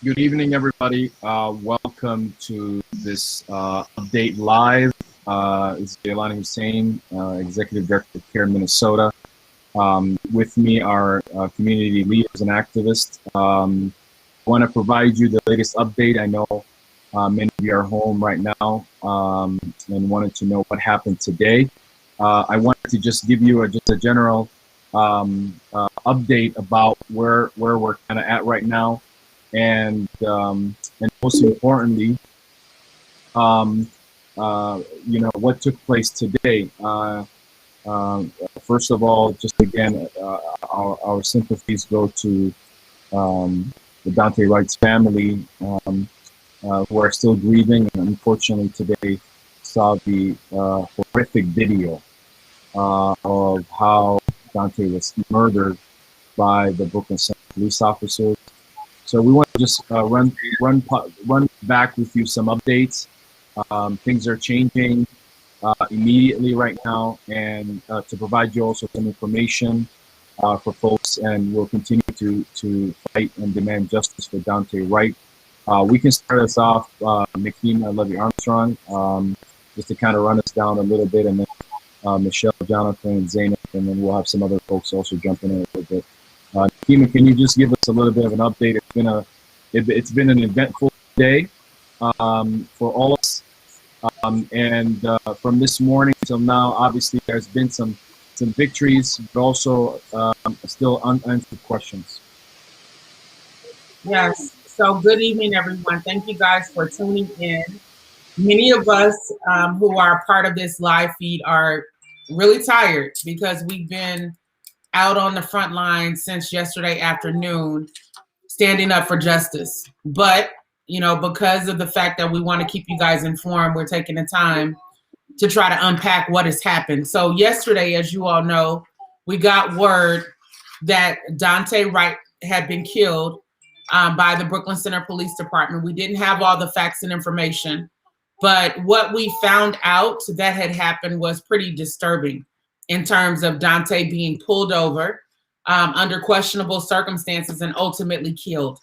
Good evening, everybody. Welcome to this update live. It's Jailani Hussein, Executive Director of CARE Minnesota. With me are community leaders and activists. I want to provide you the latest update. I know many of you are home right now and wanted to know what happened today. I wanted to just give you just a general update about where we're kind of at right now. And most importantly, what took place today. First of all, just again, our sympathies go to the Daunte Wright's family, who are still grieving, and unfortunately today saw the horrific video of how Daunte was murdered by the Brooklyn Center police officers. So we want to just run back with you some updates. Things are changing immediately right now, and to provide you also some information for folks, and we'll continue to fight and demand justice for Daunte Wright. We can start us off, Nakeem, I love you, Armstrong, just to kind of run us down a little bit, and then Michelle, Jonathan, and Zainab, and then we'll have some other folks also jumping in a little bit. Kima, can you just give us a little bit of an update? It's been an eventful day for all of us, and from this morning till now, obviously there's been some victories, but also still unanswered questions. Yes. So good evening, everyone. Thank you guys for tuning in. Many of us who are part of this live feed are really tired because we've been out on the front line since yesterday afternoon, standing up for justice. But, because of the fact that we want to keep you guys informed, we're taking the time to try to unpack what has happened. So yesterday, as you all know, we got word that Daunte Wright had been killed by the Brooklyn Center Police Department. We didn't have all the facts and information, but what we found out that had happened was pretty disturbing in terms of Daunte being pulled over under questionable circumstances and ultimately killed.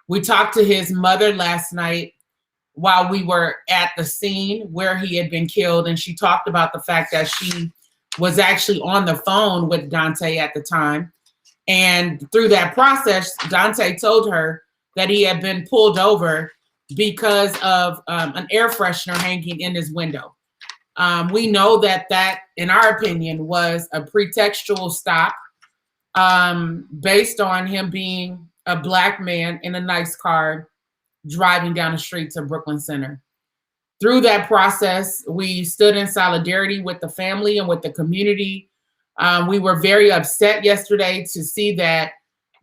We talked to his mother last night while we were at the scene where he had been killed, and she talked about the fact that she was actually on the phone with Daunte at the time. And through that process, Daunte told her that he had been pulled over because of an air freshener hanging in his window. We know that, in our opinion, was a pretextual stop based on him being a Black man in a nice car driving down the streets of Brooklyn Center. Through that process, we stood in solidarity with the family and with the community. We were very upset yesterday to see that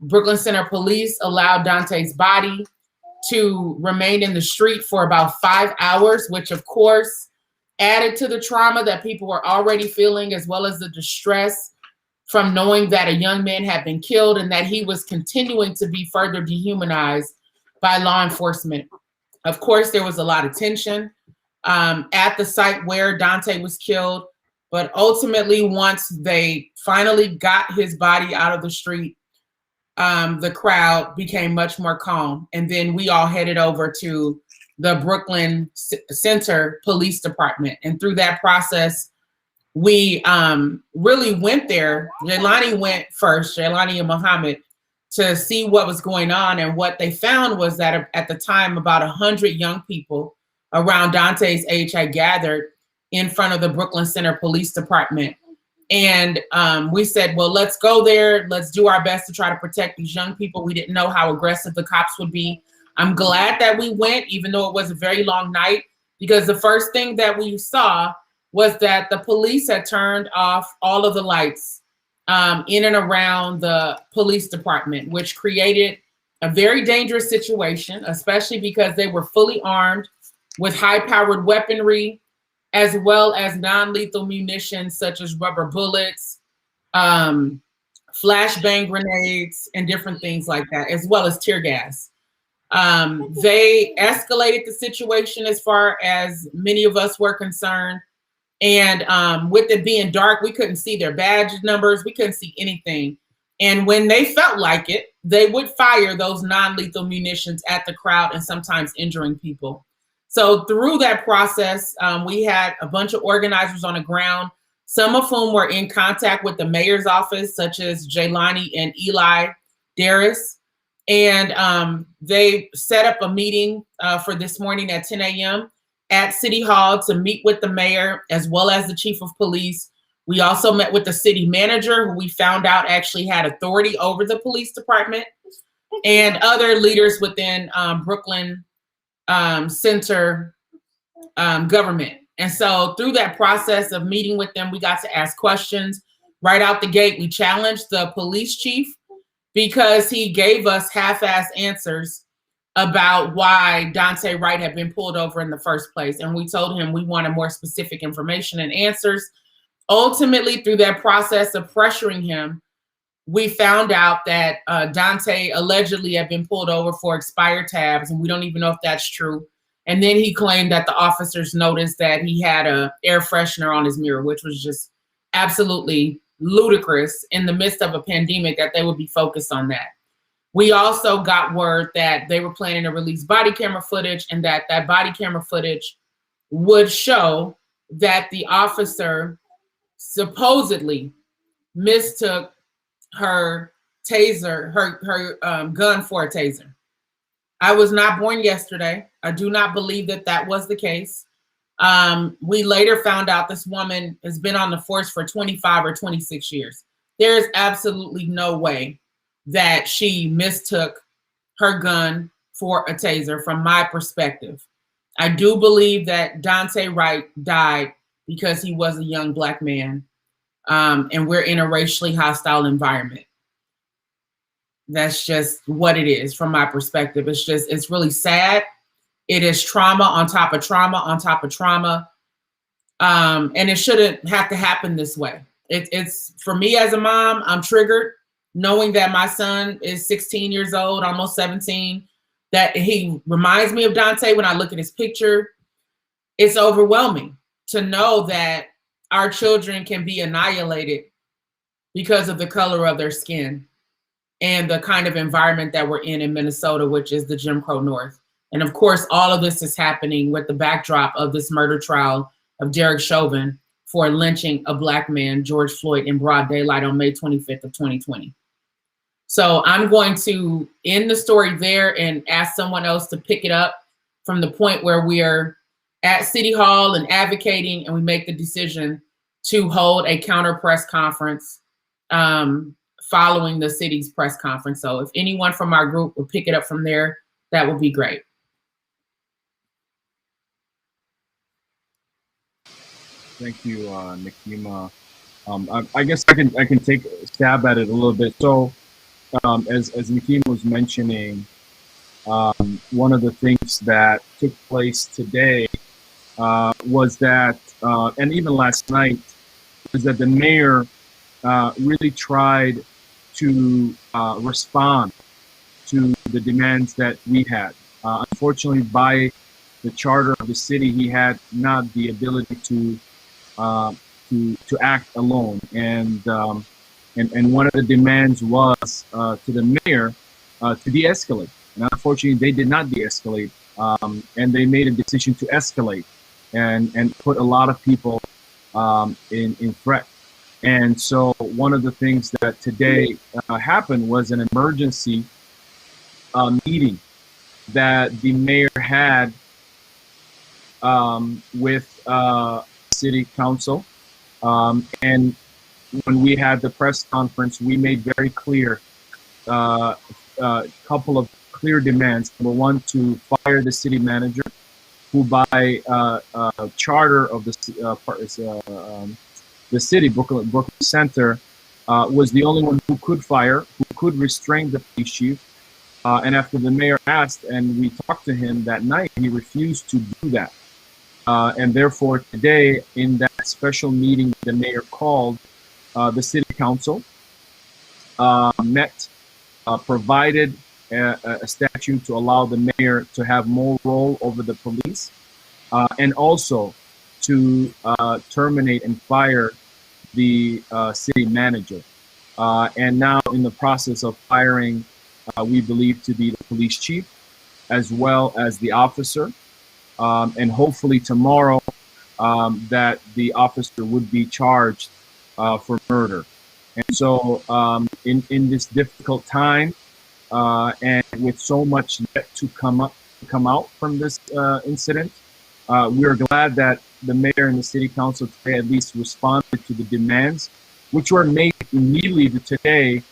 Brooklyn Center Police allowed Daunte's body to remain in the street for about 5 hours, which of course added to the trauma that people were already feeling, as well as the distress from knowing that a young man had been killed and that he was continuing to be further dehumanized by law enforcement. Of course, there was a lot of tension at the site where Daunte was killed, but ultimately, once they finally got his body out of the street, the crowd became much more calm. And then we all headed over to the Brooklyn Center Police Department. And through that process, we really went there. Jailani went first, Jailani and Muhammad, to see what was going on. And what they found was that at the time, about 100 young people around Daunte's age had gathered in front of the Brooklyn Center Police Department. And we said, well, let's go there. Let's do our best to try to protect these young people. We didn't know how aggressive the cops would be. I'm glad that we went, even though it was a very long night, because the first thing that we saw was that the police had turned off all of the lights in and around the police department, which created a very dangerous situation, especially because they were fully armed with high-powered weaponry, as well as non-lethal munitions such as rubber bullets, flashbang grenades, and different things like that, as well as tear gas. They escalated the situation as far as many of us were concerned. And with it being dark, we couldn't see their badge numbers. We couldn't see anything. And when they felt like it, they would fire those non-lethal munitions at the crowd and sometimes injuring people. So through that process, we had a bunch of organizers on the ground, some of whom were in contact with the mayor's office, such as Jaylani and Eli Darris. And they set up a meeting for this morning at 10 a.m. at City Hall to meet with the mayor as well as the chief of police. We also met with the city manager, who we found out actually had authority over the police department, and other leaders within Brooklyn Center government. And so through that process of meeting with them, we got to ask questions. Right out the gate, we challenged the police chief because he gave us half-assed answers about why Daunte Wright had been pulled over in the first place. And we told him we wanted more specific information and answers. Ultimately, through that process of pressuring him, we found out that Daunte allegedly had been pulled over for expired tabs, and we don't even know if that's true. And then he claimed that the officers noticed that he had an air freshener on his mirror, which was just absolutely ludicrous in the midst of a pandemic that they would be focused on that. We also got word that they were planning to release body camera footage, and that body camera footage would show that the officer supposedly mistook her taser, her gun for a taser. I was not born yesterday. I do not believe that that was the case. We later found out this woman has been on the force for 25 or 26 years. There is absolutely no way that she mistook her gun for a taser from my perspective. I do believe that Daunte Wright died because he was a young Black man, and we're in a racially hostile environment. That's just what it is from my perspective. It's really sad. It is trauma on top of trauma on top of trauma. And it shouldn't have to happen this way. It's for me as a mom, I'm triggered knowing that my son is 16 years old, almost 17, that he reminds me of Daunte when I look at his picture. It's overwhelming to know that our children can be annihilated because of the color of their skin and the kind of environment that we're in Minnesota, which is the Jim Crow North. And of course, all of this is happening with the backdrop of this murder trial of Derek Chauvin for lynching a Black man, George Floyd, in broad daylight on May 25th of 2020. So I'm going to end the story there and ask someone else to pick it up from the point where we are at City Hall and advocating, and we make the decision to hold a counter press conference following the city's press conference. So if anyone from our group would pick it up from there, that would be great. Thank you, Nikema. I guess I can take a stab at it a little bit. So as Nikema was mentioning, one of the things that took place today was that, and even last night, was that the mayor really tried to respond to the demands that we had. Unfortunately, by the charter of the city, he had not the ability to act alone, and one of the demands was to the mayor to de-escalate. And unfortunately, they did not de-escalate, and they made a decision to escalate and put a lot of people in threat. And so one of the things that today happened was an emergency meeting that the mayor had with city council. And when we had the press conference, we made very clear a couple of clear demands. Number one, to fire the city manager, who by charter of the city, Brooklyn Center, was the only one who could fire, who could restrain the police chief. And after the mayor asked and we talked to him that night, he refused to do that. And therefore today, in that special meeting the mayor called, the city council met, provided a statute to allow the mayor to have more role over the police, and also to terminate and fire the city manager. and now in the process of firing, we believe to be the police chief, as well as the officer, and hopefully tomorrow that the officer would be charged for murder. And so in this difficult time, and with so much yet to come out from this incident, we are glad that the mayor and the city council today at least responded to the demands, which were made immediately today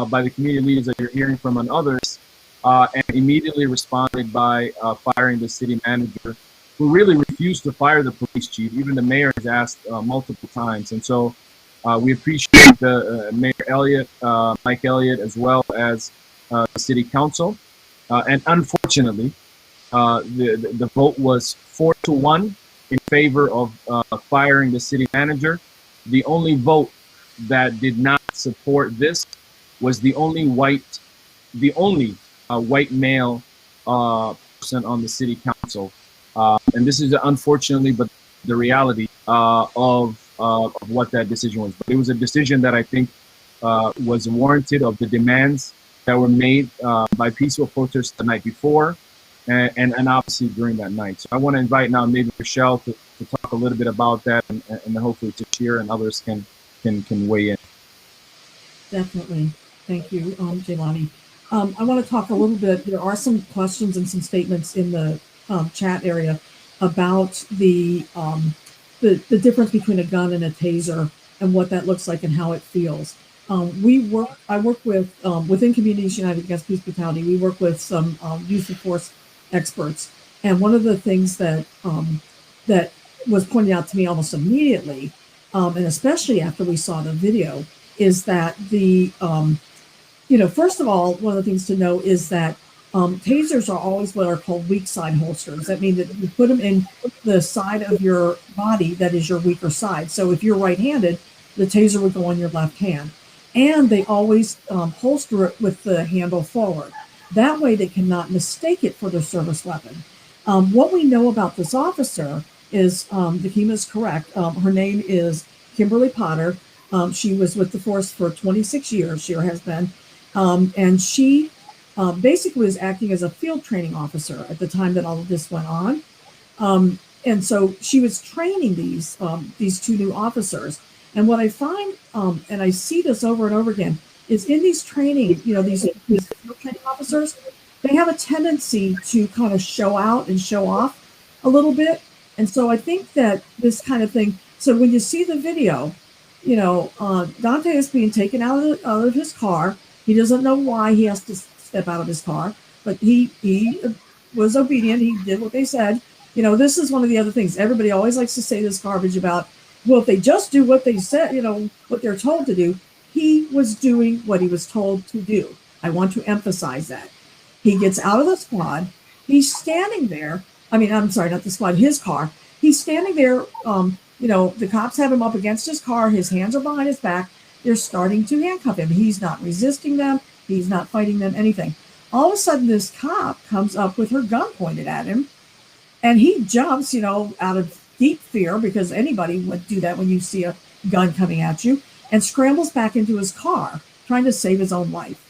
by the community leaders that you're hearing from and others, and immediately responded by firing the city manager, who really refused to fire the police chief. Even the mayor has asked multiple times. And so we appreciate the Mayor Elliott, Mike Elliott, as well as the city council. And unfortunately, the vote was 4-1 in favor of firing the city manager. The only vote that did not support this was the only white male person on the city council. And this is unfortunately, but the reality of what that decision was. But it was a decision that I think was warranted of the demands that were made by peaceful protesters the night before, and obviously during that night. So I want to invite now maybe Michelle to talk a little bit about that, and then hopefully Tashir and others can weigh in. Definitely. Thank you, Jelani. I want to talk a little bit. There are some questions and some statements in the chat area about the difference between a gun and a taser and what that looks like and how it feels. I work with within Communities United Against Police Brutality. We work with some use of force experts, and one of the things that that was pointed out to me almost immediately, and especially after we saw the video, is that the first of all, one of the things to know is that tasers are always what are called weak side holsters. That means that you put them in the side of your body that is your weaker side. So if you're right-handed, the taser would go on your left hand. And they always holster it with the handle forward. That way they cannot mistake it for their service weapon. What we know about this officer is, Dakima is correct, her name is Kimberly Potter. She was with the force for 26 years, she has been. And she basically was acting as a field training officer at the time that all of this went on. And so she was training these two new officers. And what I find, and I see this over and over again, is in these training, these field training officers, they have a tendency to kind of show out and show off a little bit. And so I think that this kind of thing, so when you see the video, Daunte is being taken out of his car. He doesn't know why he has to step out of his car, but he was obedient. He did what they said. This is one of the other things. Everybody always likes to say this garbage about, well, if they just do what they said, what they're told to do. He was doing what he was told to do. I want to emphasize that. He gets out of the squad. He's standing there. I'm sorry, not the squad, his car. He's standing there. The cops have him up against his car. His hands are behind his back. They're starting to handcuff him. He's not resisting them. He's not fighting them, anything. All of a sudden, this cop comes up with her gun pointed at him. And he jumps, out of deep fear, because anybody would do that when you see a gun coming at you, and scrambles back into his car, trying to save his own life.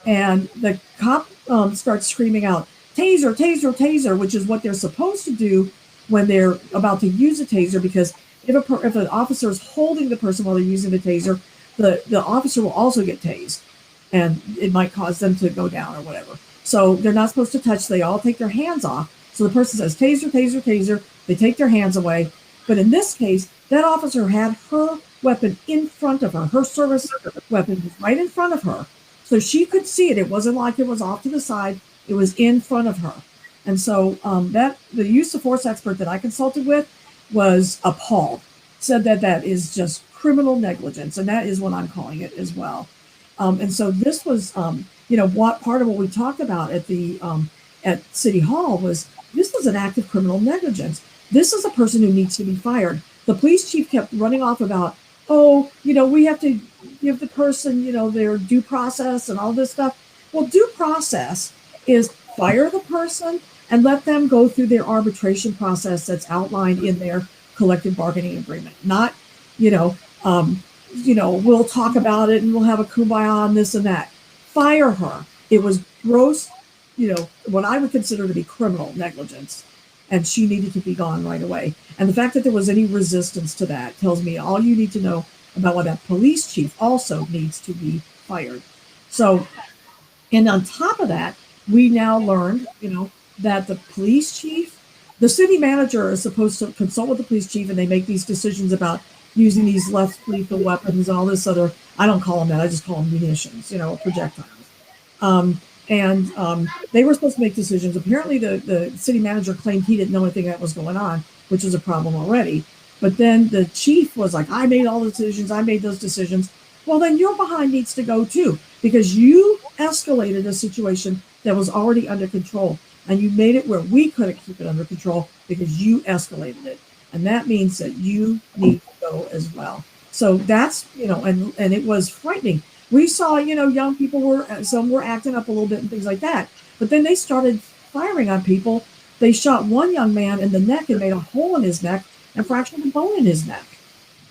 And the cop starts screaming out, "Taser, taser, taser," which is what they're supposed to do when they're about to use a taser, because if an officer is holding the person while they're using the taser, the officer will also get tased, and it might cause them to go down or whatever. So they're not supposed to touch. They all take their hands off. So the person says, "Taser, taser, taser." They take their hands away. But in this case, that officer had her weapon in front of her. Her service weapon was right in front of her. So she could see it. It wasn't like it was off to the side. It was in front of her. And so the use of force expert that I consulted with was appalled. Said that is just criminal negligence. And that is what I'm calling it as well. And so this was, what part of what we talked about at City Hall was, this was an act of criminal negligence. This is a person who needs to be fired. The police chief kept running off about, we have to give the person, their due process and all this stuff. Well, due process is fire the person and let them go through their arbitration process that's outlined in their collective bargaining agreement. Not, we'll talk about it and we'll have a kumbaya and this and that. Fire her. It was gross, what I would consider to be criminal negligence. And she needed to be gone right away. And the fact that there was any resistance to that tells me all you need to know about what that police chief also needs to be fired. So, and on top of that, we now learned, that the police chief, the city manager is supposed to consult with the police chief, and they make these decisions about using these less lethal weapons and all this other, I don't call them that, I just call them munitions, projectiles. They were supposed to make decisions. Apparently, the city manager claimed he didn't know anything that was going on, which is a problem already. But then the chief was like, I made all the decisions. I made those decisions. Well, then your behind needs to go too, because you escalated a situation that was already under control. And you made it where we couldn't keep it under control because you escalated it. And that means that you need to go as well. So that's, and it was frightening. We saw, young people some were acting up a little bit and things like that. But then they started firing on people. They shot one young man in the neck and made a hole in his neck and fractured a bone in his neck.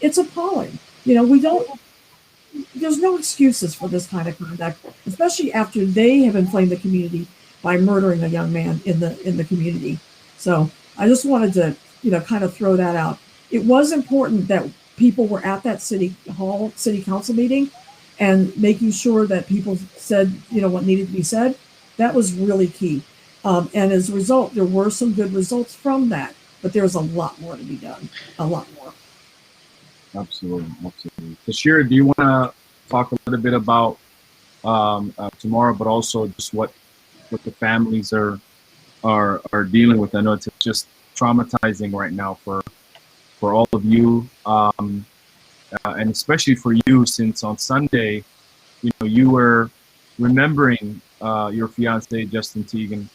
It's appalling. There's no excuses for this kind of conduct, especially after they have inflamed the community by murdering a young man in the community. So I just wanted to, kind of throw that out. It was important that people were at that city council meeting and making sure that people said, what needed to be said. That was really key. And as a result, there were some good results from that, but there's a lot more to be done, a lot more. Absolutely. Tashira, do you want to talk a little bit about tomorrow, but also just what the families are dealing with? I know it's just traumatizing right now for all of you, and especially for you, since on Sunday, you were remembering your fiance Justin Teagan,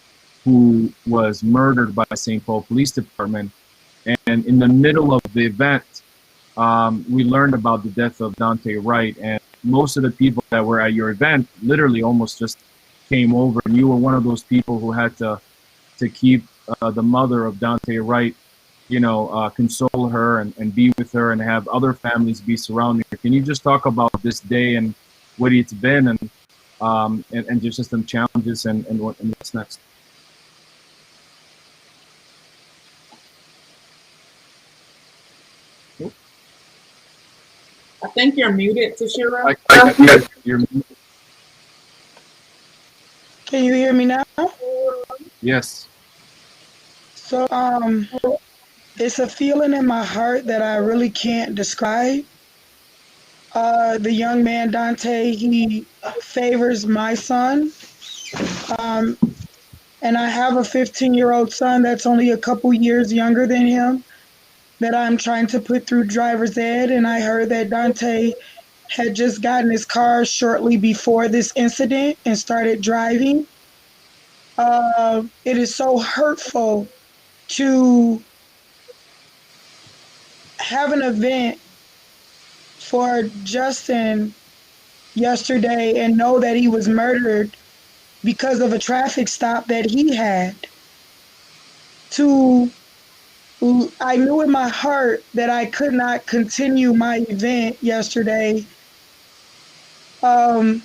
who was murdered by St. Paul Police Department, and in the middle of the event, we learned about the death of Daunte Wright, and most of the people that were at your event literally almost just came over, and you were one of those people who had to keep the mother of Daunte Wright, console her and be with her and have other families be surrounding her. Can you just talk about this day and what it's been and just some challenges and what's next? I think you're muted, Tashira. You're muted. Can you hear me now? Yes. So, it's a feeling in my heart that I really can't describe. The young man, Daunte, he favors my son. And I have a 15-year-old son that's only a couple years younger than him that I'm trying to put through driver's ed. And I heard that Daunte had just gotten his car shortly before this incident and started driving. It is so hurtful to have an event for Justin yesterday and know that he was murdered because of a traffic stop that he had. I knew in my heart that I could not continue my event yesterday. I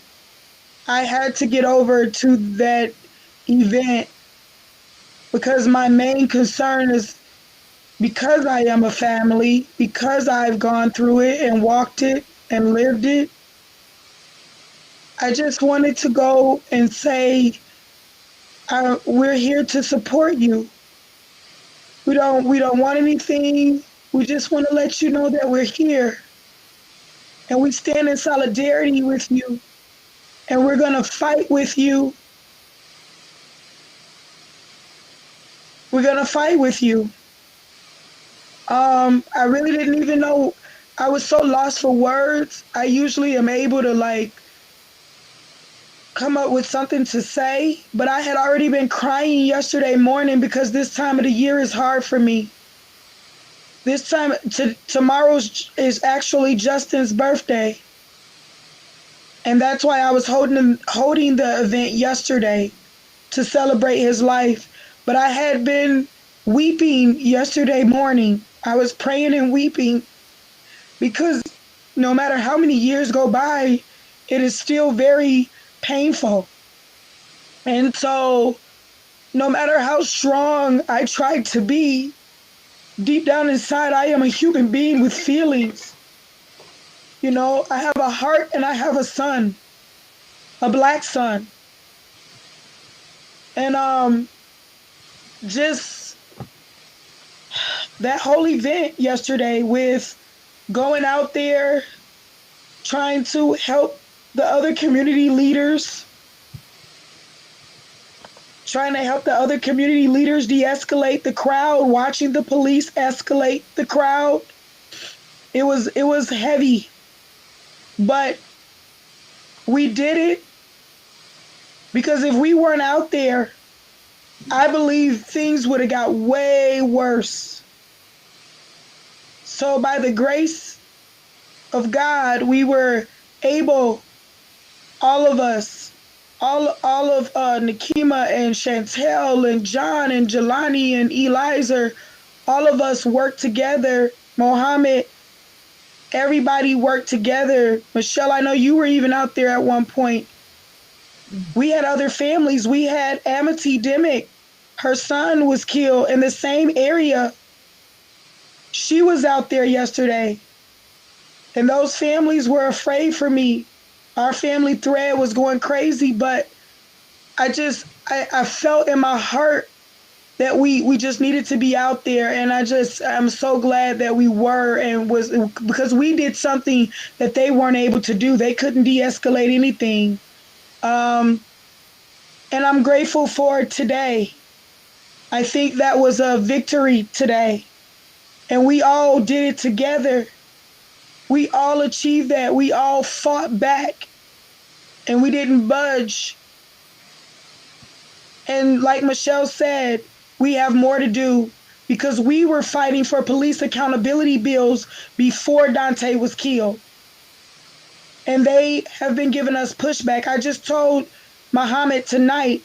had to get over to that event because my main concern is, because I am a family, because I've gone through it and walked it and lived it, I just wanted to go and say, we're here to support you. We don't want anything. We just want to let you know that we're here. And we stand in solidarity with you. And we're going to fight with you. We're going to fight with you. I really didn't even know. I was so lost for words. I usually am able to come up with something to say, but I had already been crying yesterday morning because this time of the year is hard for me. This time, tomorrow is actually Justin's birthday. And that's why I was holding the event yesterday to celebrate his life. But I had been weeping yesterday morning. I was praying and weeping because no matter how many years go by, it is still very painful. And so, no matter how strong I try to be, deep down inside, I am a human being with feelings. You know, I have a heart and I have a son, a black son. And just that whole event yesterday with going out there, trying to help the other community leaders, de-escalate the crowd, watching the police escalate the crowd. It was heavy, but we did it because if we weren't out there, I believe things would have got way worse. So by the grace of God, we were able, all of us, all of Nikema and Chantel and John and Jelani and Eliza, all of us worked together. Mohammed, everybody worked together. Michelle, I know you were even out there at one point. We had other families. We had Amity Dimmick. Her son was killed in the same area. She was out there yesterday. And those families were afraid for me. Our family thread was going crazy, but I felt in my heart that we just needed to be out there. And I'm so glad that we were, and was, because we did something that they weren't able to do. They couldn't de-escalate anything. And I'm grateful for today. I think that was a victory today. And we all did it together. We all achieved that. We all fought back and we didn't budge. And like Michelle said, we have more to do because we were fighting for police accountability bills before Daunte was killed. And they have been giving us pushback. I just told Muhammad tonight,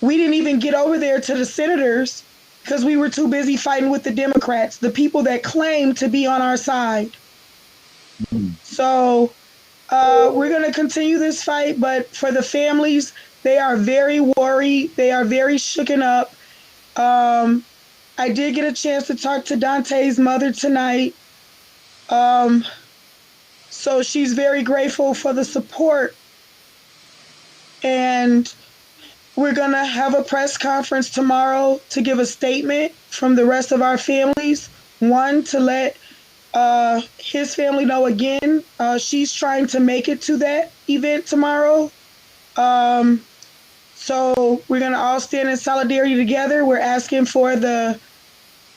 we didn't even get over there to the senators because we were too busy fighting with the Democrats, the people that claim to be on our side. So we're going to continue this fight, but for the families, they are very worried. They are very shooken up. I did get a chance to talk to Daunte's mother tonight. So she's very grateful for the support. And we're going to have a press conference tomorrow to give a statement from the rest of our families. One, to let his family know again, she's trying to make it to that event tomorrow. So we're going to all stand in solidarity together. We're asking for the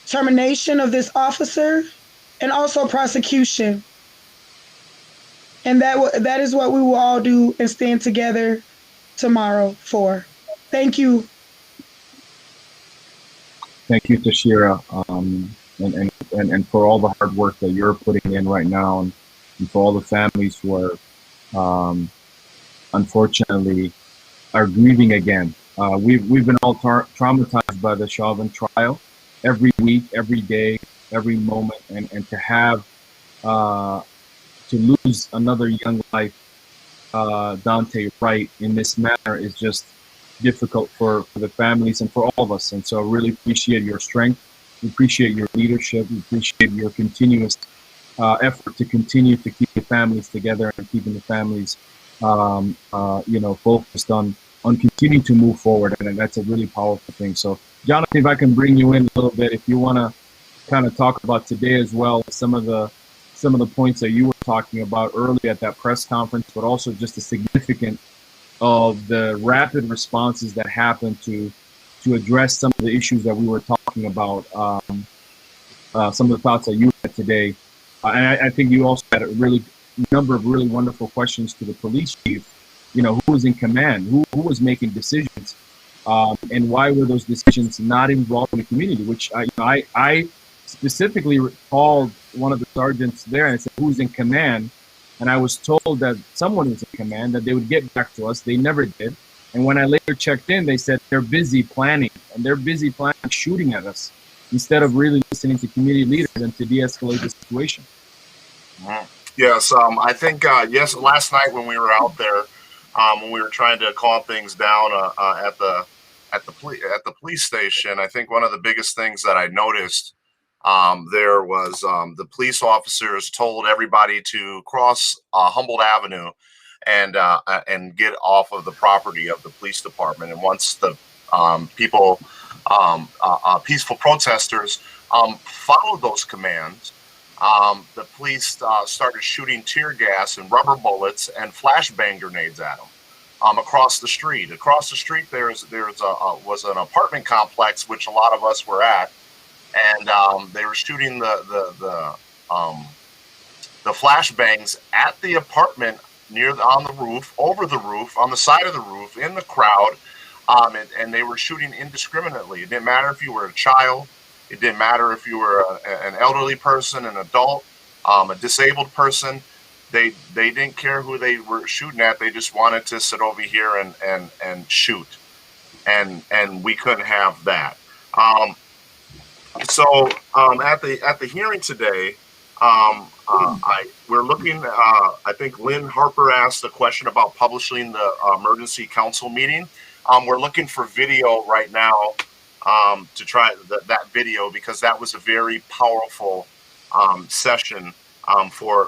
termination of this officer and also prosecution. And that is what we will all do and stand together tomorrow for. Thank you. Thank you, Tashira, and for all the hard work that you're putting in right now, and for all the families who are unfortunately are grieving again. We've been all traumatized by the Chauvin trial. Every week, every day, every moment, and to have to lose another young life, Daunte Wright, in this manner is just difficult for the families and for all of us. And so I really appreciate your strength. We appreciate your leadership. We appreciate your continuous effort to continue to keep the families together and keeping the families, focused on continuing to move forward. And that's a really powerful thing. So, Jonathan, if I can bring you in a little bit, if you want to kind of talk about today as well, some of the points that you were talking about earlier at that press conference, but also just the significance of the rapid responses that happened to address some of the issues that we were talking about, some of the thoughts that you had today. And I think you also had a number of really wonderful questions to the police chief. You know, who was in command, who was making decisions, and why were those decisions not involving the community? Which I specifically called one of the sergeants there and said, who's in command? And I was told that someone was in command, that they would get back to us. They never did. And when I later checked in, they said they're busy planning, and they're busy planning shooting at us instead of really listening to community leaders and to de-escalate the situation. Yes, I think yes. Last night when we were out there, when we were trying to calm things down at the police station, I think one of the biggest things that I noticed there was the police officers told everybody to cross Humboldt Avenue and get off of the property of the police department. And once the peaceful protesters followed those commands, the police started shooting tear gas and rubber bullets and flashbang grenades at them across the street. Across the street, was an apartment complex which a lot of us were at, and they were shooting the flashbangs at the apartment on the roof, over the roof, on the side of the roof, in the crowd, and they were shooting indiscriminately. It didn't matter if you were a child. It didn't matter if you were an elderly person, an adult, a disabled person. They didn't care who they were shooting at. They just wanted to sit over here and shoot, and we couldn't have that. So at the hearing today, we're looking. I think Lynn Harper asked a question about publishing the emergency council meeting. We're looking for video right now to try that video, because that was a very powerful session for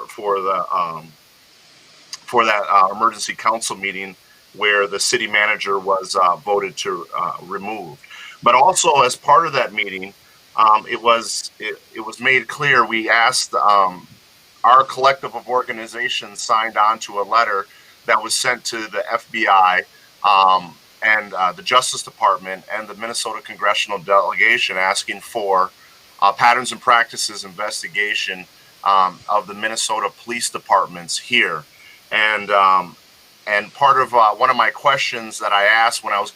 that emergency council meeting, where the city manager was voted to remove. But also, as part of that meeting, it was made clear. We asked our collective of organizations signed on to a letter that was sent to the FBI and the Justice Department and the Minnesota congressional delegation, asking for patterns and practices investigation of the Minnesota police departments here. And part of one of my questions that I asked when I was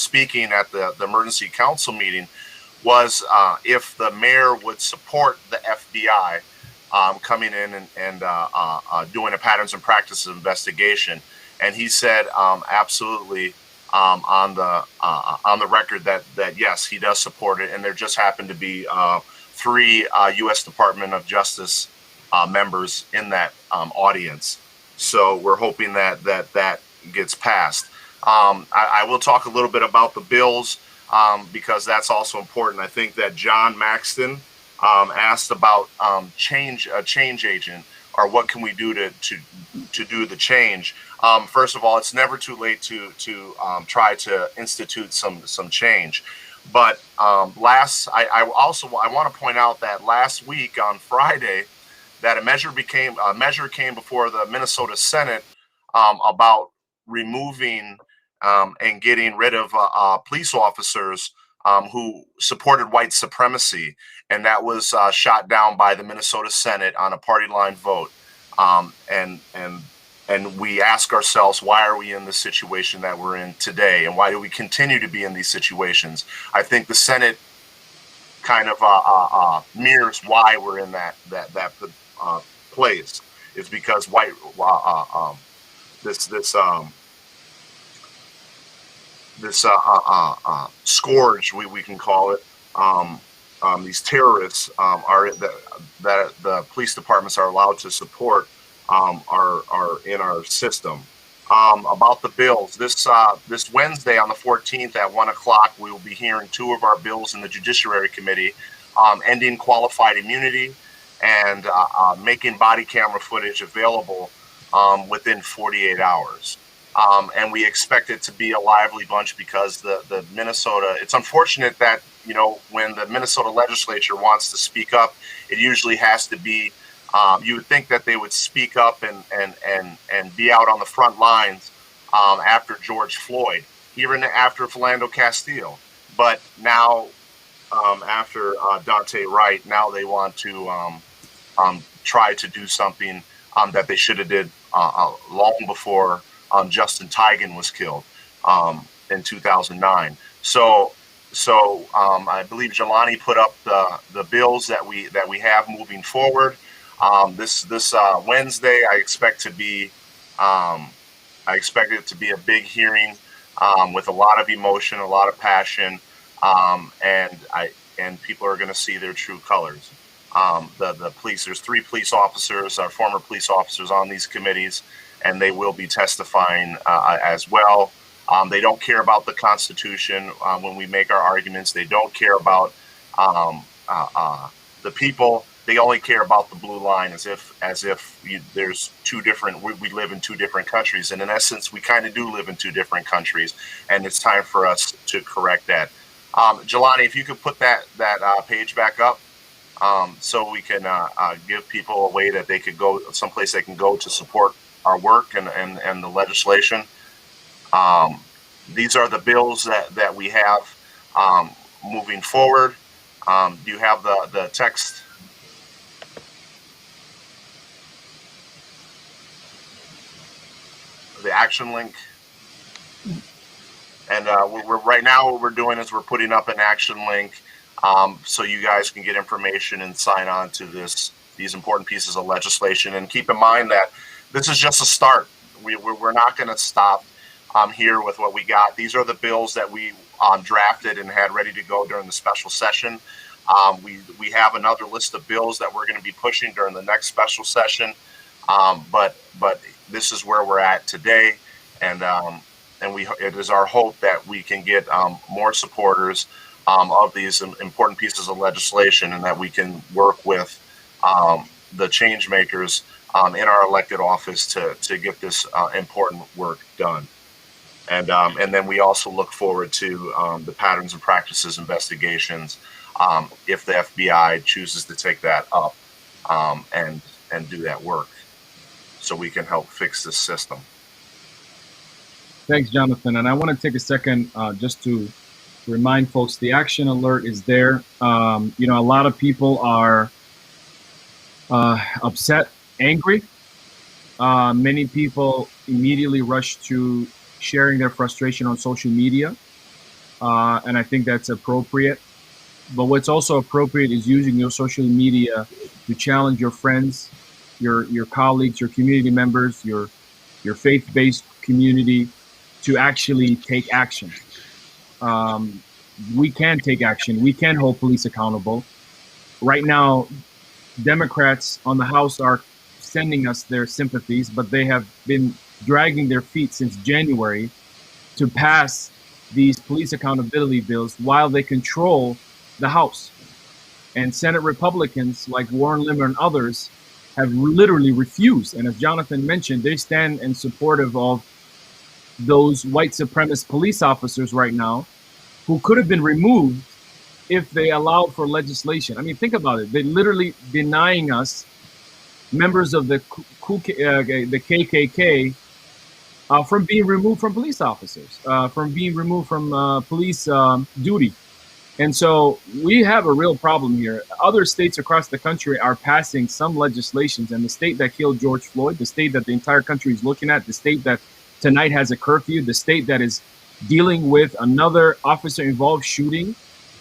speaking at the emergency council meeting was if the mayor would support the FBI coming in and doing a patterns and practices investigation. And he said absolutely, on the record, that yes, he does support it. And there just happened to be 3 U.S. Department of Justice members in that audience. So we're hoping that gets passed. I will talk a little bit about the bills because that's also important. I think that John Maxton asked about a change agent, or what can we do to do the change. First of all, it's never too late to try to institute some change. But I want to point out that last week on Friday, that a measure came before the Minnesota Senate about removing and getting rid of police officers who supported white supremacy, and that was shot down by the Minnesota Senate on a party line vote. And we ask ourselves, why are we in the situation that we're in today, and why do we continue to be in these situations? I think the Senate kind of mirrors why we're in that place. Is because this scourge, we can call it, these terrorists that the police departments are allowed to support are in our system. About the bills, this Wednesday on the 14th at 1 o'clock, we will be hearing 2 of our bills in the Judiciary Committee, ending qualified immunity and making body camera footage available within 48 hours. And we expect it to be a lively bunch, because the Minnesota, it's unfortunate that, when the Minnesota legislature wants to speak up, it usually has to be, you would think that they would speak up and be out on the front lines after George Floyd, even after Philando Castile. But now, after Daunte Wright, now they want to try to do something that they should have did long before Justin Tigan was killed in 2009. So I believe Jelani put up the bills that we have moving forward. This Wednesday, I expect it to be a big hearing with a lot of emotion, a lot of passion, and people are going to see their true colors. the police. There's 3 police officers, our former police officers on these committees, and they will be testifying as well. They don't care about the Constitution when we make our arguments. They don't care about the people. They only care about the blue line, as if there's 2 different. We live in 2 different countries, and in essence, we kind of do live in 2 different countries, and it's time for us to correct that. Jelani, if you could put that page back up, so we can give people a way that they could go someplace they can go to support our work and the legislation. These are the bills that we have moving forward. Do you have the text? The action link. And we're right now what we're doing is we're putting up an action link so you guys can get information and sign on to these important pieces of legislation. And keep in mind that this is just a start. We're not going to stop here with what we got. These are the bills that we drafted and had ready to go during the special session. We have another list of bills that we're going to be pushing during the next special session. But this is where we're at today, and it is our hope that we can get more supporters of these important pieces of legislation, and that we can work with the change makers in our elected office to get this important work done. And then we also look forward to the patterns and practices investigations if the FBI chooses to take that up and do that work, so we can help fix this system. Thanks, Jonathan. And I want to take a second just to remind folks the action alert is there. A lot of people are upset, angry. Many people immediately rush to sharing their frustration on social media. And I think that's appropriate. But what's also appropriate is using your social media to challenge your friends, your colleagues, your community members, your faith-based community to actually take action. We can take action. We can hold police accountable. Right now, Democrats on the House are sending us their sympathies, but they have been dragging their feet since January to pass these police accountability bills while they control the House. And Senate Republicans like Warren Limmer and others have literally refused. And as Jonathan mentioned, they stand in supportive of those white supremacist police officers right now who could have been removed if they allowed for legislation. I mean, think about it. They're literally denying us, members of the KKK, from being removed from police officers, from being removed from police duty. And so we have a real problem here. Other states across the country are passing some legislations, and the state that killed George Floyd, the state that the entire country is looking at, the state that tonight has a curfew, the state that is dealing with another officer-involved shooting,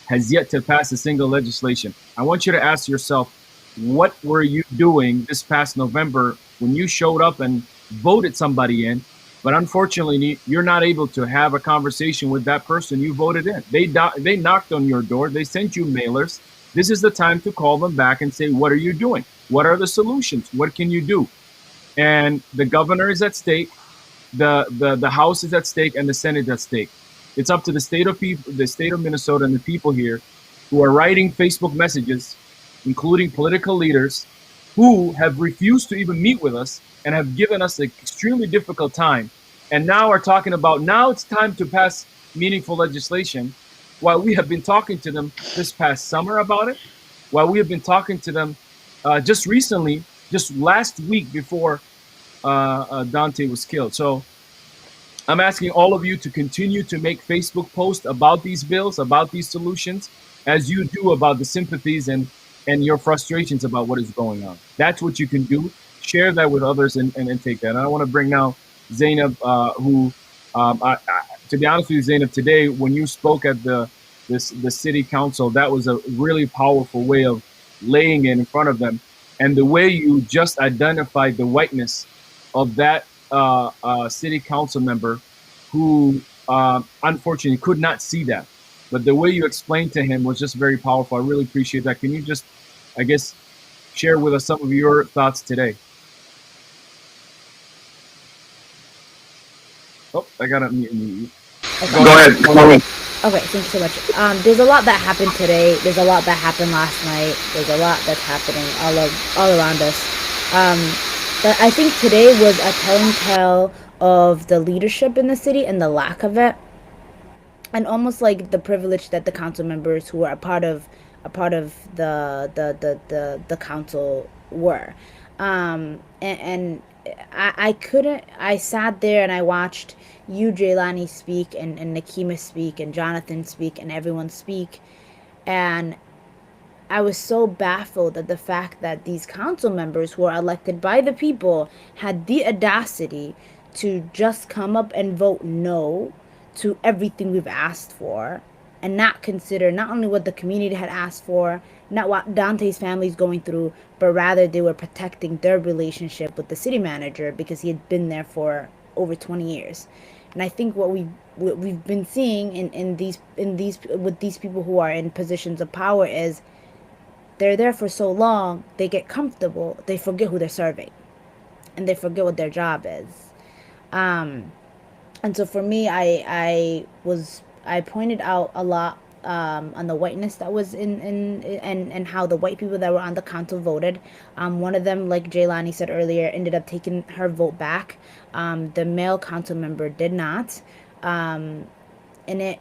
has yet to pass a single legislation. I want you to ask yourself, what were you doing this past November when you showed up and voted somebody in? But unfortunately, you're not able to have a conversation with that person you voted in. They knocked on your door. They sent you mailers. This is the time to call them back and say, what are you doing? What are the solutions? What can you do? And the governor is at stake. The House is at stake, and the Senate is at stake. It's up to the state of Minnesota and the people here who are writing Facebook messages, including political leaders who have refused to even meet with us and have given us an extremely difficult time, and now are talking about now it's time to pass meaningful legislation, while we have been talking to them this past summer about it, while we have been talking to them just recently, just last week before Daunte was killed. So I'm asking all of you to continue to make Facebook posts about these bills, about these solutions, as you do about the sympathies and your frustrations about what is going on. That's what you can do. Share that with others and take that. And I want to bring now Zainab, who, to be honest with you, Zainab, today when you spoke at the city council, that was a really powerful way of laying it in front of them. And the way you just identified the whiteness of that city council member who unfortunately could not see that. But the way you explained to him was just very powerful. I really appreciate that. Can you just, I guess, share with us some of your thoughts today. Oh, I got to mute you. Okay. Go ahead. Okay, thank you so much. There's a lot that happened today. There's a lot that happened last night. There's a lot that's happening all around us. But I think today was a telling tale of the leadership in the city and the lack of it, and almost like the privilege that the council members who are a part of the council were. And I couldn't. I sat there and I watched you, Jaylani, speak, and Nakima speak, and Jonathan speak, and everyone speak, and I was so baffled at the fact that these council members who are elected by the people had the audacity to just come up and vote no to everything we've asked for, and not consider not only what the community had asked for, not what Daunte's family is going through, but rather they were protecting their relationship with the city manager because he had been there for over 20 years. And I think what we've been seeing in these with these people who are in positions of power is they're there for so long, they get comfortable, they forget who they're serving, and they forget what their job is. And so for me, I pointed out a lot on the whiteness that was and how the white people that were on the council voted. One of them, like Jaylani said earlier, ended up taking her vote back. The male council member did not, and it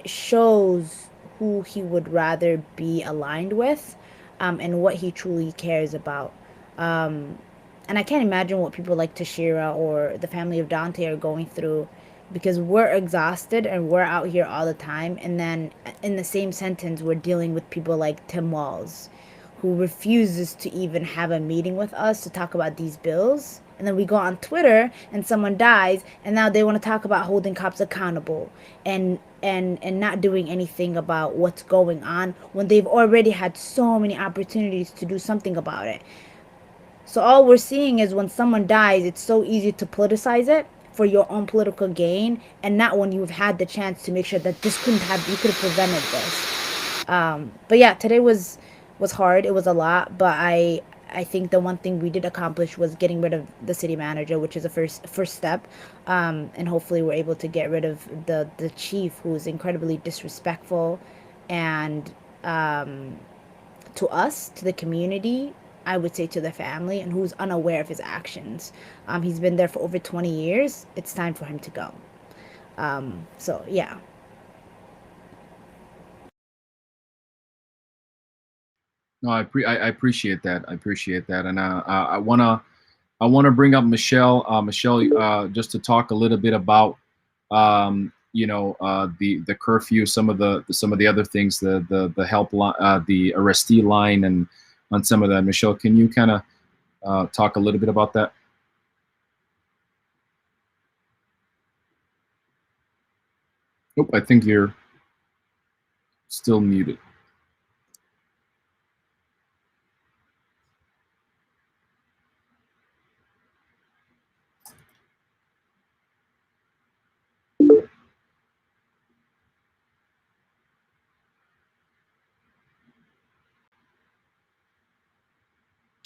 shows who he would rather be aligned with, and what he truly cares about. And I can't imagine what people like Tashira or the family of Daunte are going through, because we're exhausted and we're out here all the time. And then in the same sentence, we're dealing with people like Tim Walz, who refuses to even have a meeting with us to talk about these bills. And then we go on Twitter and someone dies, and now they want to talk about holding cops accountable and not doing anything about what's going on when they've already had so many opportunities to do something about it. So all we're seeing is when someone dies, it's so easy to politicize it for your own political gain, and not when you've had the chance to make sure that this couldn't have, you could have prevented this. But yeah, today was hard. It was a lot, but I think the one thing we did accomplish was getting rid of the city manager, which is a first step. And hopefully we're able to get rid of the chief, who is incredibly disrespectful, and to us, to the community, I would say to the family, and who's unaware of his actions. He's been there for over 20 years. It's time for him to go. So yeah. No, I appreciate that. I appreciate that, and I wanna bring up Michelle. Michelle, just to talk a little bit about the curfew, some of the other things, the help line, the arrestee line, and on some of that. Michelle, can you kind of talk a little bit about that? Nope, I think you're still muted.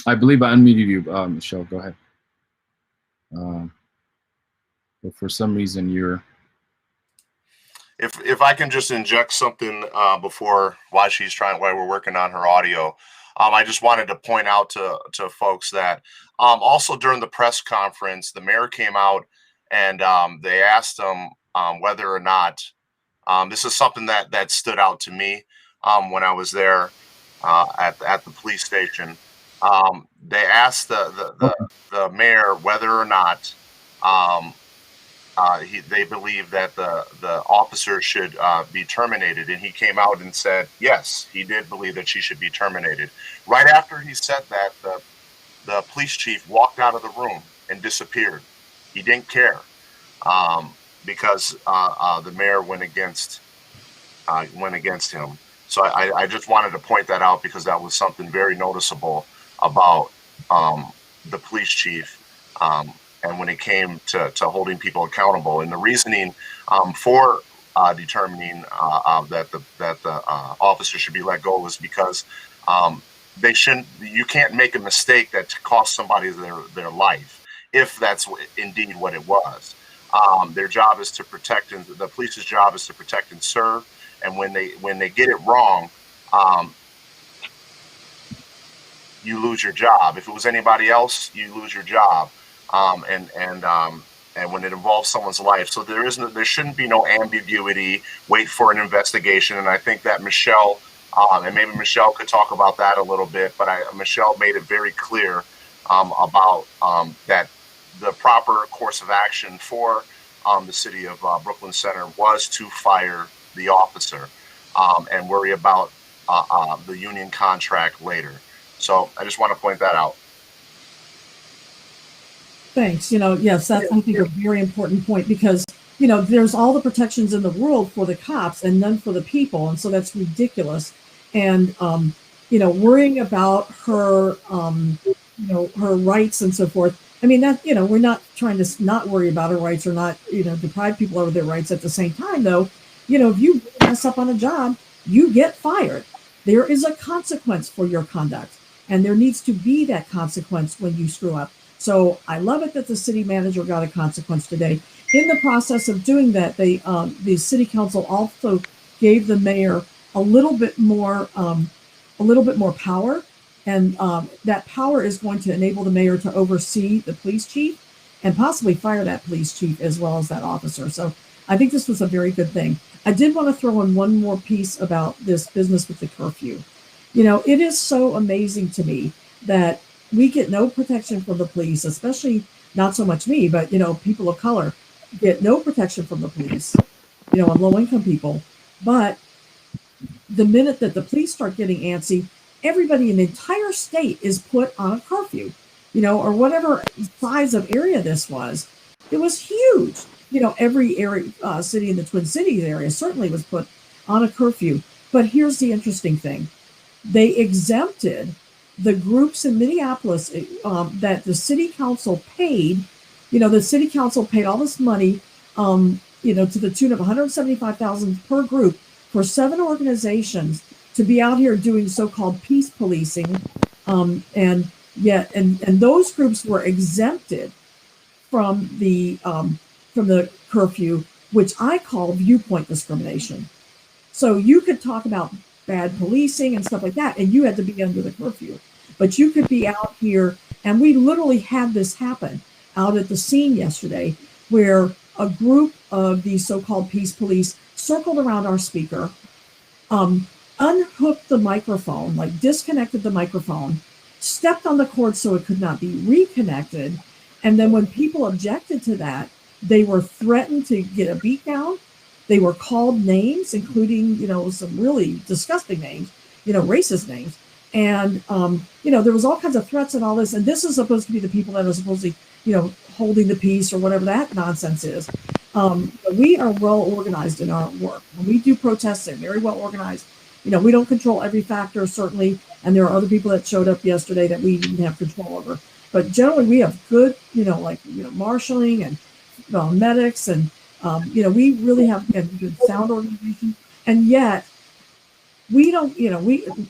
I believe I unmuted you, Michelle. Go ahead. But for some reason, you're. If I can just inject something before while we're working on her audio, I just wanted to point out to folks that also during the press conference, the mayor came out and they asked him whether or not this is something that stood out to me when I was there at the police station. They asked the mayor whether or not they believe that the officer should be terminated, and he came out and said yes, he did believe that she should be terminated. Right after he said that, the police chief walked out of the room and disappeared. He didn't care because the mayor went against him. So I just wanted to point that out, because that was something very noticeable about the police chief. And when it came to holding people accountable, and the reasoning for determining that the officer should be let go was because they shouldn't. You can't make a mistake that costs somebody their life, if that's indeed what it was. Their job is to protect, and the police's job is to protect and serve. And when they get it wrong, you lose your job. If it was anybody else, you lose your job. And when it involves someone's life, so there shouldn't be no ambiguity. Wait for an investigation, and I think that Michelle, and maybe Michelle could talk about that a little bit. But Michelle made it very clear about that the proper course of action for the city of Brooklyn Center was to fire the officer and worry about the union contract later. So I just want to point that out. Thanks. Yes, that's, I think, a very important point, because, there's all the protections in the world for the cops and none for the people. And so that's ridiculous. And, worrying about her, her rights and so forth. I mean, that, we're not trying to not worry about her rights or not, deprive people of their rights. At the same time, though, if you mess up on a job, you get fired. There is a consequence for your conduct, and there needs to be that consequence when you screw up. So I love it that the city manager got a consequence today. In the process of doing that, the city council also gave the mayor a little bit more power, and that power is going to enable the mayor to oversee the police chief and possibly fire that police chief as well as that officer. So I think this was a very good thing. I did want to throw in one more piece about this business with the curfew. It is so amazing to me that we get no protection from the police, especially not so much me, but, people of color get no protection from the police, and low-income people. But the minute that the police start getting antsy, everybody in the entire state is put on a curfew, or whatever size of area this was. It was huge. Every area, city in the Twin Cities area certainly was put on a curfew. But here's the interesting thing. They exempted the groups in Minneapolis that the city council paid. The city council paid all this money, to the tune of $175,000 per group for 7 organizations to be out here doing so-called peace policing, and those groups were exempted from the curfew, which I call viewpoint discrimination. So you could talk about bad policing and stuff like that, and you had to be under the curfew. But you could be out here, and we literally had this happen out at the scene yesterday, where a group of these so-called peace police circled around our speaker, unhooked the microphone, like disconnected the microphone, stepped on the cord so it could not be reconnected. And then when people objected to that, they were threatened to get a beat down. They were called names, including, some really disgusting names, racist names. And, there was all kinds of threats and all this. And this is supposed to be the people that are supposedly, holding the peace or whatever that nonsense is. We are well organized in our work. When we do protests, they're very well organized. We don't control every factor, certainly. And there are other people that showed up yesterday that we didn't have control over. But generally, we have good, marshaling and medics, and we really have good sound organization. And yet, we don't,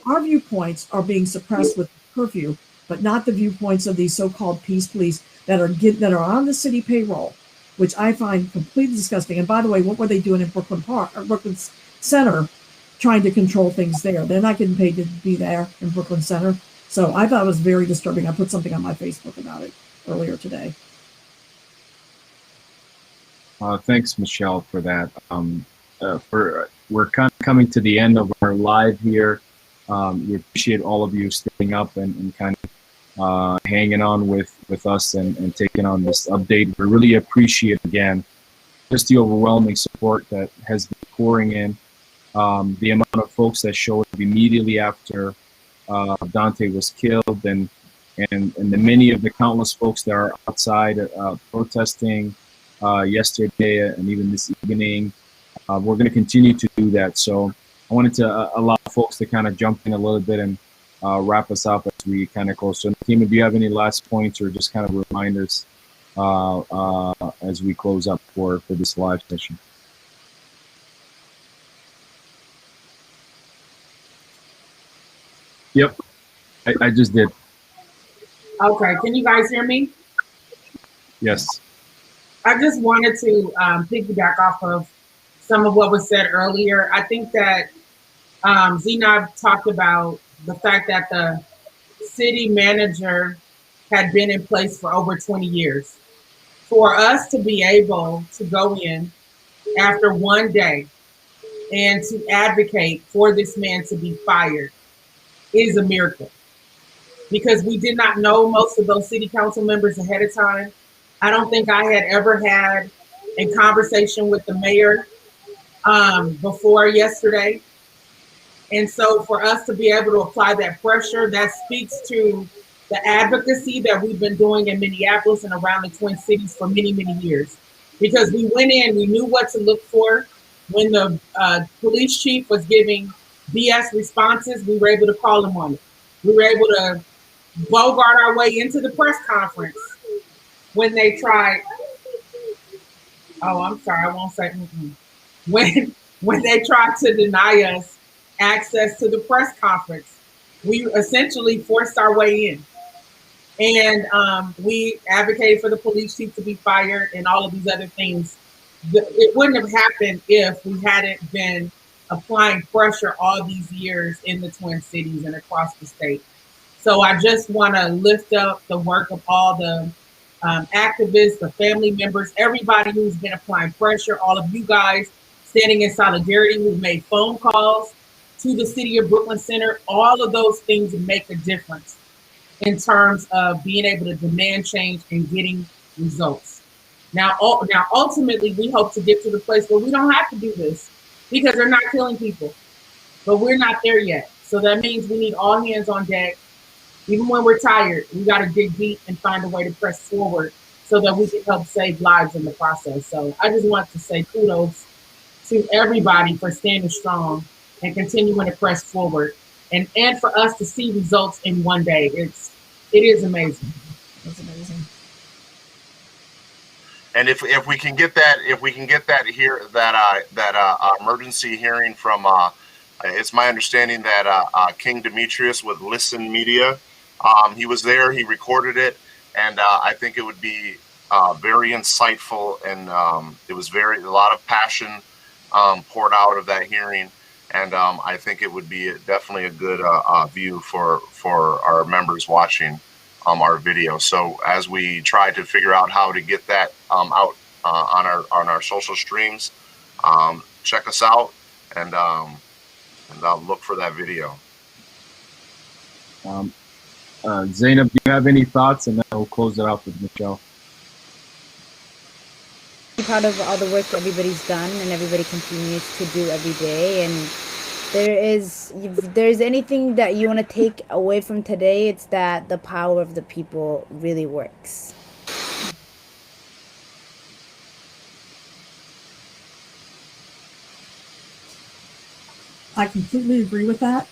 our viewpoints are being suppressed with curfew, but not the viewpoints of these so-called peace police that are on the city payroll, which I find completely disgusting. And by the way, what were they doing in Brooklyn Center, trying to control things there? They're not getting paid to be there in Brooklyn Center. So I thought it was very disturbing. I put something on my Facebook about it earlier today. Thanks, Michelle, for that. We're kind of coming to the end of our live here. We appreciate all of you staying up and kind of hanging on with us and taking on this update. We really appreciate, again, just the overwhelming support that has been pouring in. The amount of folks that showed up immediately after Daunte was killed, and the many of the countless folks that are outside protesting yesterday and even this evening. We're going to continue to do that. So I wanted to allow folks to kind of jump in a little bit and wrap us up as we kind of close. So, team, if you have any last points or just kind of reminders as we close up for this live session. Yep. I just did. Okay, can you guys hear me? Yes. I just wanted to piggyback off of some of what was said earlier. I think that Zena talked about the fact that the city manager had been in place for over 20 years. For us to be able to go in after one day and to advocate for this man to be fired is a miracle, because we did not know most of those city council members ahead of time. I don't think I had ever had a conversation with the mayor before yesterday. And so for us to be able to apply that pressure, that speaks to the advocacy that we've been doing in Minneapolis and around the Twin Cities for many, many years. Because we went in, we knew what to look for. When the police chief was giving BS responses, we were able to call him on it. We were able to bogart our way into the press conference when they tried. Oh, I'm sorry, I won't say. When they tried to deny us access to the press conference, we essentially forced our way in, and we advocated for the police chief to be fired and all of these other things. It wouldn't have happened if we hadn't been applying pressure all these years in the Twin Cities and across the state. So I just want to lift up the work of all the activists, the family members, everybody who's been applying pressure, all of you guys standing in solidarity, who've made phone calls to the city of Brooklyn Center. All of those things make a difference in terms of being able to demand change and getting results. Now ultimately, we hope to get to the place where we don't have to do this, because they're not killing people, but we're not there yet. So that means we need all hands on deck. Even when we're tired, we got to dig deep and find a way to press forward so that we can help save lives in the process. So I just want to say kudos to everybody for standing strong and continuing to press forward, and for us to see results in one day. It is amazing. That's amazing. And if we can get that here, that emergency hearing from it's my understanding that King Demetrius with Listen Media, he was there, he recorded it, and I think it would be very insightful, and it was a lot of passion poured out of that hearing, and I think it would be definitely a good view for our members watching our video. So as we try to figure out how to get that out on our social streams, check us out and look for that video. Zainab, do you have any thoughts? And then we'll close it out with Michelle. I'm proud of all the work everybody's done and everybody continues to do every day. And if there's anything that you want to take away from today, it's that the power of the people really works. I completely agree with that.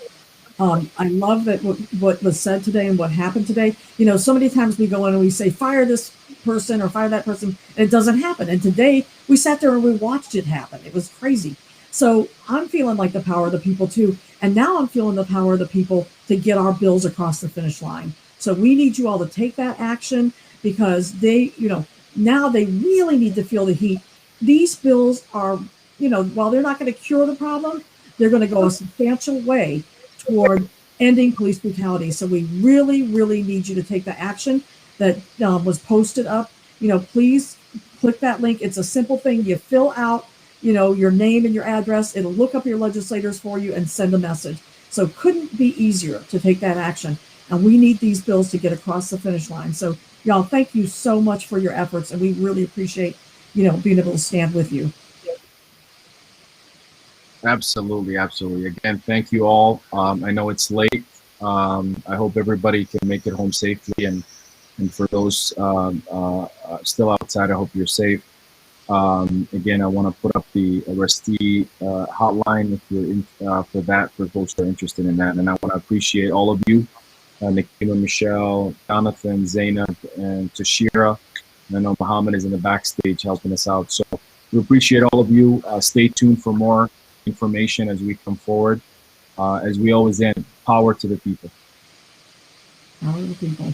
I love that what was said today and what happened today. You know, so many times we go in and we say, fire this person or fire that person, and it doesn't happen. And today we sat there and we watched it happen. It was crazy. So I'm feeling like the power of the people too. And now I'm feeling the power of the people to get our bills across the finish line. So we need you all to take that action, because they, you know, now they really need to feel the heat. These bills are, you know, while they're not going to cure the problem, they're going to go a substantial way toward ending police brutality. So we really, really need you to take the action that was posted up. You know, please click that link. It's a simple thing. You fill out, you know, your name and your address. It'll look up your legislators for you and send a message. So couldn't be easier to take that action. And we need these bills to get across the finish line. So y'all, thank you so much for your efforts. And we really appreciate, you know, being able to stand with you. Absolutely, absolutely. Again, thank you all. I know it's late. I hope everybody can make it home safely, and for those still outside, I hope you're safe. Again, I want to put up the arrestee hotline if you're in, for that, for folks who are interested in that. And I want to appreciate all of you, Nikima, Michelle, Jonathan, Zainab, and Tashira. I know Muhammad is in the backstage helping us out. So we appreciate all of you. Stay tuned for more information as we come forward. As we always end, power to the people. Power to the people.